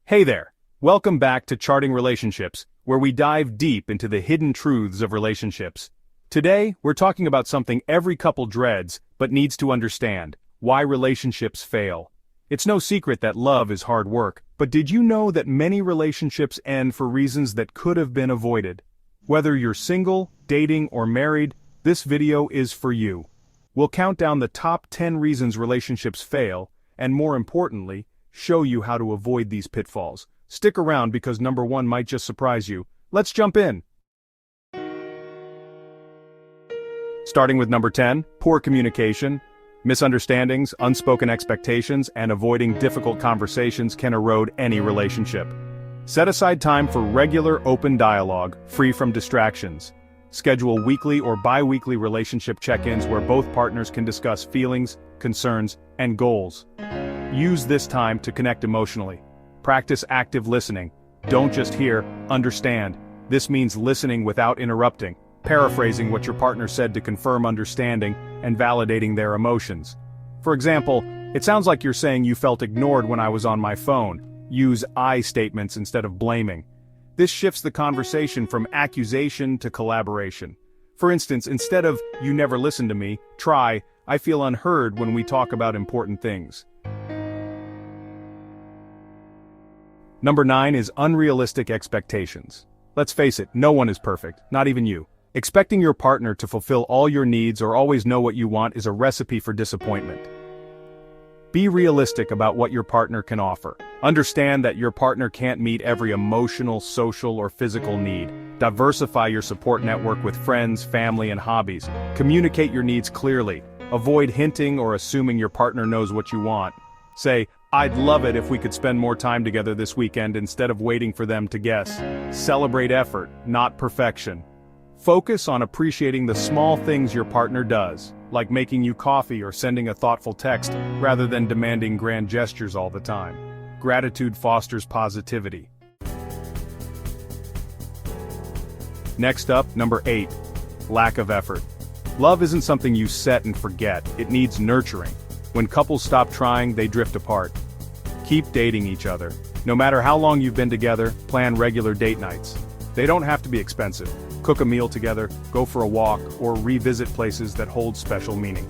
Hey there! Welcome back to Charting Relationships, where we dive deep into the hidden truths of relationships. Today, we're talking about something every couple dreads, but needs to understand: why relationships fail. It's no secret that love is hard work, but did you know that many relationships end for reasons that could have been avoided? Whether you're single, dating, or married, this video is for you. We'll count down the top 10 reasons relationships fail, and more importantly, show you how to avoid these pitfalls. Stick around because number 1 might just surprise you. Let's jump in. Starting with number 10, poor communication. Misunderstandings, unspoken expectations, and avoiding difficult conversations can erode any relationship. Set aside time for regular, open dialogue, free from distractions. Schedule weekly or bi-weekly relationship check-ins where both partners can discuss feelings, concerns, and goals. Use this time to connect emotionally. Practice active listening. Don't just hear, understand. This means listening without interrupting, paraphrasing what your partner said to confirm understanding, and validating their emotions. For example, it sounds like you're saying you felt ignored when I was on my phone. Use I statements instead of blaming. This shifts the conversation from accusation to collaboration. For instance, instead of, "You never listen to me," try, "I feel unheard when we talk about important things." Number 9 is unrealistic expectations. Let's face it, no one is perfect, not even you. Expecting your partner to fulfill all your needs or always know what you want is a recipe for disappointment. Be realistic about what your partner can offer. Understand that your partner can't meet every emotional, social, or physical need. Diversify your support network with friends, family, and hobbies. Communicate your needs clearly. Avoid hinting or assuming your partner knows what you want. Say, "I'd love it if we could spend more time together this weekend," instead of waiting for them to guess. Celebrate effort, not perfection. Focus on appreciating the small things your partner does, like making you coffee or sending a thoughtful text, rather than demanding grand gestures all the time. Gratitude fosters positivity. Next up, number 8. Lack of effort. Love isn't something you set and forget, it needs nurturing. When couples stop trying, they drift apart. Keep dating each other. No matter how long you've been together, plan regular date nights. They don't have to be expensive. Cook a meal together, go for a walk, or revisit places that hold special meaning.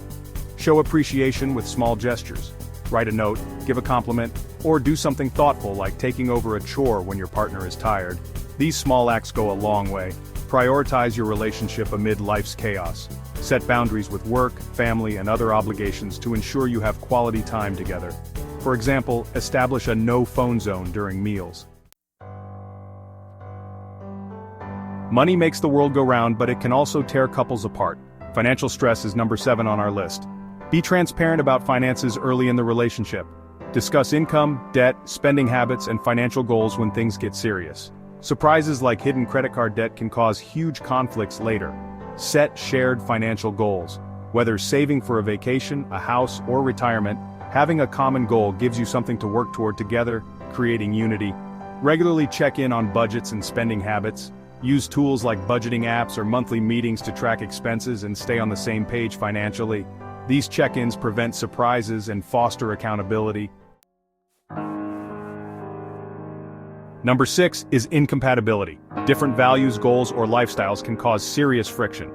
Show appreciation with small gestures. Write a note, give a compliment, or do something thoughtful like taking over a chore when your partner is tired. These small acts go a long way. Prioritize your relationship amid life's chaos. Set boundaries with work, family, and other obligations to ensure you have quality time together. For example, establish a no-phone zone during meals. Money makes the world go round, but it can also tear couples apart. Financial stress is number 7 on our list. Be transparent about finances early in the relationship. Discuss income, debt, spending habits, and financial goals when things get serious. Surprises like hidden credit card debt can cause huge conflicts later. Set shared financial goals. Whether saving for a vacation, a house, or retirement, having a common goal gives you something to work toward together, creating unity. Regularly check in on budgets and spending habits. Use tools like budgeting apps or monthly meetings to track expenses and stay on the same page financially. These check-ins prevent surprises and foster accountability. Number 6 is incompatibility. Different values, goals, or lifestyles can cause serious friction.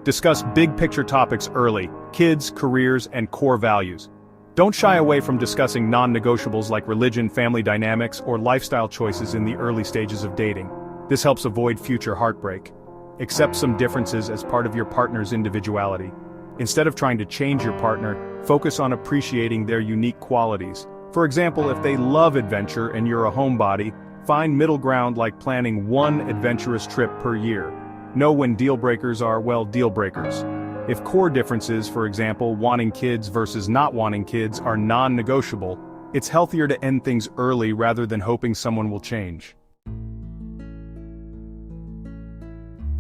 Discuss big-picture topics early: kids, careers, and core values. Don't shy away from discussing non-negotiables like religion, family dynamics, or lifestyle choices in the early stages of dating. This helps avoid future heartbreak. Accept some differences as part of your partner's individuality. Instead of trying to change your partner, focus on appreciating their unique qualities. For example, if they love adventure and you're a homebody, find middle ground like planning one adventurous trip per year. Know when deal breakers are, well, deal breakers. If core differences, for example, wanting kids versus not wanting kids, are non-negotiable, it's healthier to end things early rather than hoping someone will change.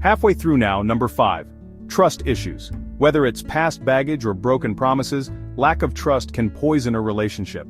Halfway through now, number 5. Trust issues. Whether it's past baggage or broken promises, lack of trust can poison a relationship.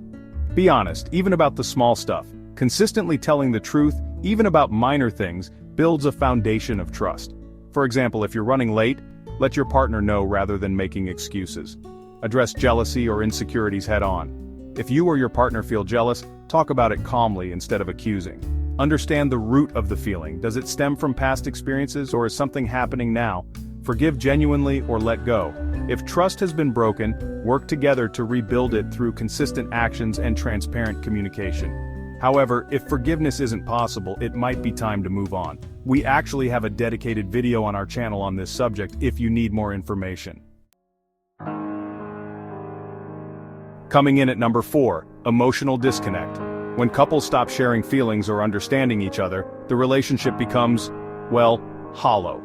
Be honest, even about the small stuff. Consistently telling the truth, even about minor things, builds a foundation of trust. For example, if you're running late, let your partner know rather than making excuses. Address jealousy or insecurities head on. If you or your partner feel jealous, talk about it calmly instead of accusing. Understand the root of the feeling. Does it stem from past experiences or is something happening now? Forgive genuinely or let go. If trust has been broken, work together to rebuild it through consistent actions and transparent communication. However, if forgiveness isn't possible, it might be time to move on. We actually have a dedicated video on our channel on this subject if you need more information. Coming in at number 4, emotional disconnect. When couples stop sharing feelings or understanding each other, the relationship becomes, well, hollow.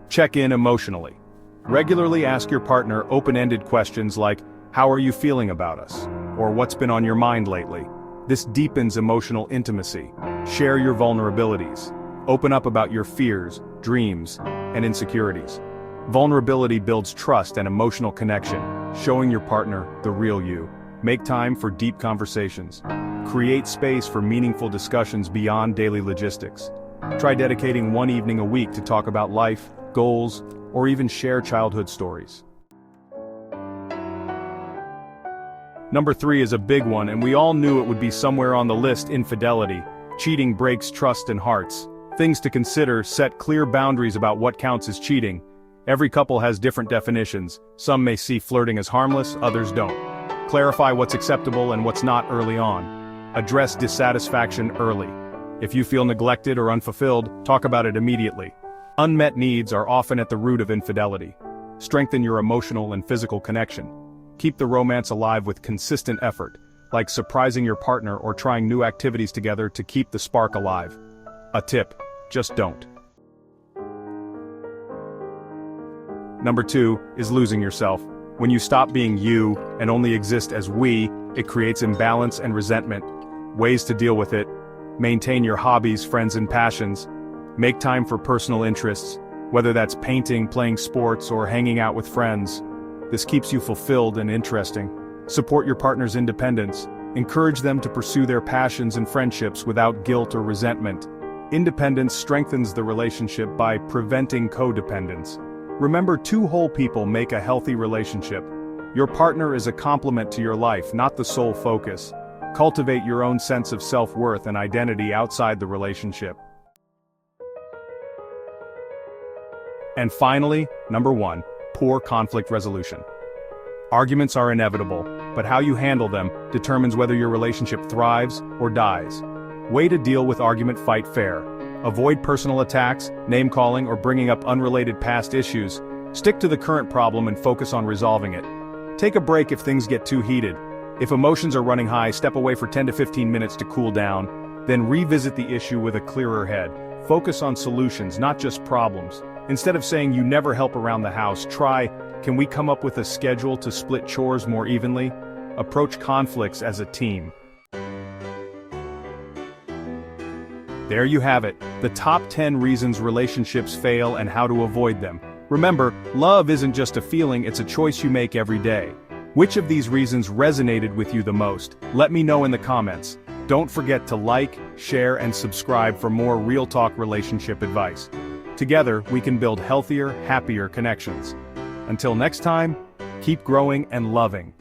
Check in emotionally. Regularly ask your partner open-ended questions like, "How are you feeling about us?" or "What's been on your mind lately?" This deepens emotional intimacy. Share your vulnerabilities. Open up about your fears, dreams, and insecurities. Vulnerability builds trust and emotional connection, showing your partner the real you. Make time for deep conversations. Create space for meaningful discussions beyond daily logistics. Try dedicating one evening a week to talk about life, goals, or even share childhood stories. Number 3 is a big one, and we all knew it would be somewhere on the list: infidelity. Cheating breaks trust and hearts. Things to consider: set clear boundaries about what counts as cheating. Every couple has different definitions. Some may see flirting as harmless, others don't. Clarify what's acceptable and what's not early on. Address dissatisfaction early. If you feel neglected or unfulfilled, talk about it immediately. Unmet needs are often at the root of infidelity. Strengthen your emotional and physical connection. Keep the romance alive with consistent effort, like surprising your partner or trying new activities together to keep the spark alive. A tip: just don't. Number 2 is losing yourself. When you stop being you and only exist as we, it creates imbalance and resentment. Ways to deal with it: maintain your hobbies, friends, and passions. Make time for personal interests, whether that's painting, playing sports, or hanging out with friends. This keeps you fulfilled and interesting. Support your partner's independence. Encourage them to pursue their passions and friendships without guilt or resentment. Independence strengthens the relationship by preventing codependence. Remember, 2 whole people make a healthy relationship. Your partner is a complement to your life, not the sole focus. Cultivate your own sense of self-worth and identity outside the relationship. And finally, number 1, poor conflict resolution. Arguments are inevitable, but how you handle them determines whether your relationship thrives or dies. Way to deal with argument: fight fair. Avoid personal attacks, name-calling, or bringing up unrelated past issues. Stick to the current problem and focus on resolving it. Take a break if things get too heated. If emotions are running high, step away for 10 to 15 minutes to cool down, then revisit the issue with a clearer head. Focus on solutions, not just problems. Instead of saying you never help around the house, try, can we come up with a schedule to split chores more evenly? Approach conflicts as a team. There you have it, the top 10 reasons relationships fail and how to avoid them. Remember, love isn't just a feeling, it's a choice you make every day. Which of these reasons resonated with you the most? Let me know in the comments. Don't forget to like, share, and subscribe for more real talk relationship advice. Together, we can build healthier, happier connections. Until next time, keep growing and loving.